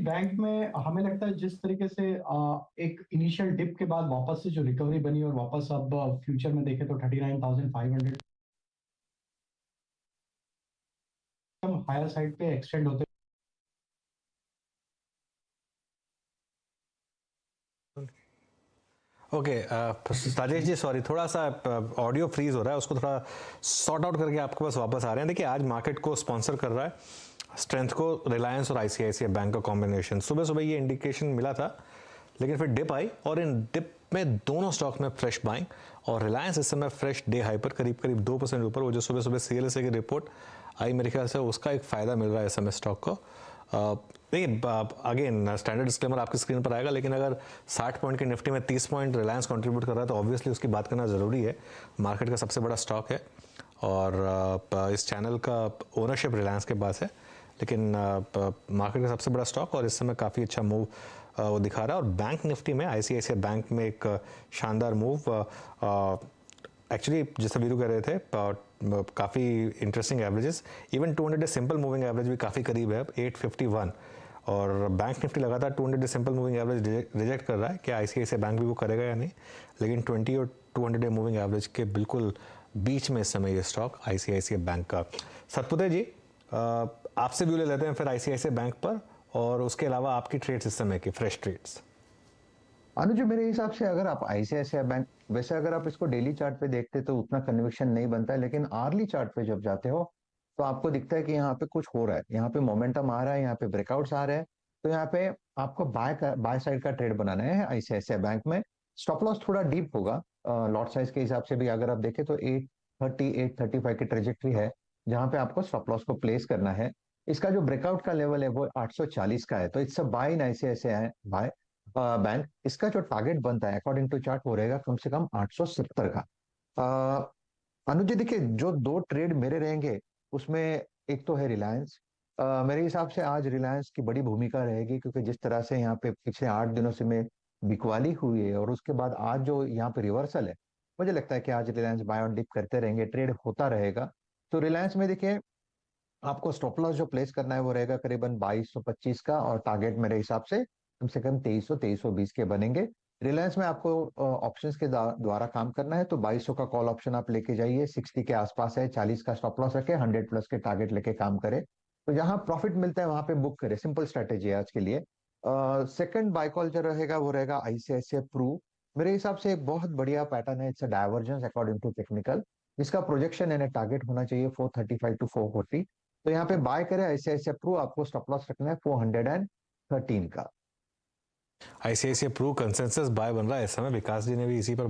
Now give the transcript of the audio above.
Bank में हमें लगता है जिस तरीके से एक इनिशियल डिप के बाद वापस से जो रिकवरी बनी और वापस अब फ्यूचर में देखें तो 39,500 हम हायर साइड पे एक्सटेंड होते ओके राजेश जी, सॉरी, थोड़ा सा ऑडियो फ्रीज हो रहा है, उसको थोड़ा सॉर्ट आउट करके आपके पास वापस आ रहे हैं। देखिए, आज मार्केट को स्पॉन्सर कर रहा है स्ट्रेंथ को रिलायंस और आईसीआईसीआई बैंक का कॉम्बिनेशन। सुबह सुबह ये इंडिकेशन मिला था, लेकिन फिर डिप आई और इन डिप में दोनों स्टॉक में फ्रेश बाइंग, और रिलायंस इस समय फ्रेश डे हाई पर करीब करीब 2% ऊपर। वो जो सुबह सुबह सीएलएसए की रिपोर्ट आई, मेरे ख्याल से उसका एक फ़ायदा मिल रहा है इस समय स्टॉक को। देखिए, अगेन स्टैंडर्ड डिस्क्लेमर आपकी स्क्रीन पर आएगा, लेकिन अगर 60 पॉइंट के निफ्टी में 30 पॉइंट रिलायंस कंट्रीब्यूट कर रहा है तो ऑब्वियसली उसकी बात करना ज़रूरी है। मार्केट का सबसे बड़ा स्टॉक है और इस चैनल का ओनरशिप रिलायंस के पास है, लेकिन मार्केट का सबसे बड़ा स्टॉक और इस समय काफ़ी अच्छा मूव वो दिखा रहा है। और बैंक निफ्टी में आईसीआईसीआई बैंक में एक शानदार मूव, एक्चुअली जैसे वीरू कह रहे थे, काफ़ी interesting averages, even 200 day simple moving average भी काफ़ी करीब है, 851। और बैंक निफ्टी लगातार 200 day simple moving average reject कर रहा है कि आईसीआईसीआई बैंक भी वो करेगा या नहीं, लेकिन 20 और 200 डे मूविंग एवरेज के बिल्कुल बीच में इस समय ये स्टॉक आईसीआईसीआई बैंक का। सतपुते जी, आपसे व्यू ले लेते हैं फिर आईसीआईसीआई बैंक पर, और उसके अलावा आपकी ट्रेड्स इस समय की फ्रेश ट्रेड्स। अनुज, मेरे हिसाब से अगर आप आईसीआईसीआई बैंक, वैसे अगर आप इसको डेली चार्ट पे देखते तो उतना कन्विक्शन नहीं बनता है, लेकिन आर्ली चार्ट पे जब जाते हो तो आपको दिखता है कि यहाँ पे कुछ हो रहा है, यहाँ पे मोमेंटम आ रहा है, यहाँ पे ब्रेकआउट्स आ रहे हैं। तो यहाँ पे आपको बाय साइड का ट्रेड बनाना है आईसीआईसीआई बैंक में। स्टॉप लॉस थोड़ा डीप होगा, लॉट साइज के हिसाब से भी अगर आप देखें तो 830 835 की ट्रेजेक्ट्री है जहां पे आपको स्टॉप लॉस को प्लेस करना है। इसका जो ब्रेकआउट का लेवल है वो 840 का है, तो it's a buy in ICICI buy bank. इसका जो टारगेट बनता है अकॉर्डिंग टू चार्ट वो रहेगा कम से कम 870 का। अनुज जी, देखिए, जो दो ट्रेड मेरे रहेंगे उसमें एक तो है रिलायंस। मेरे हिसाब से आज रिलायंस की बड़ी भूमिका रहेगी, क्योंकि जिस तरह से यहाँ पे पिछले 8 दिनों से में बिकवाली हुई है और उसके बाद आज जो यहाँ पे रिवर्सल है, मुझे लगता है कि आज रिलायंस बाय ऑन डिप करते रहेंगे, ट्रेड होता रहेगा। तो रिलायंस में देखिए, आपको स्टॉप लॉस जो प्लेस करना है वो रहेगा करीबन 2225 का, और टारगेट मेरे हिसाब से कम 2300 2320 के बनेंगे। रिलायंस में आपको ऑप्शंस के द्वारा काम करना है, तो 2200 का कॉल ऑप्शन आप लेके जाइए, 60 के आसपास है, 40 का स्टॉप लॉस रखे, 100 प्लस के टारगेट लेके काम करे, तो जहां प्रॉफिट मिलता है वहां पे बुक करे। सिंपल स्ट्रेटेजी है आज के लिए। सेकंड बाय कॉल जो रहेगा वो रहेगा आईसीआईसीआई प्रू। मेरे हिसाब से एक बहुत बढ़िया पैटर्न है, it's a divergence according to technical, जिसका प्रोजेक्शन यानी टारगेट होना चाहिए 435 टू 440। तो यहाँ पे बाय करें आईसीआईसीआई प्रू, आपको स्टॉप लॉस रखना है 413 का। आईसीआईसीआई प्रू कंसेंसस बाय बन रहा है इस समय, विकास जी ने भी इसी पर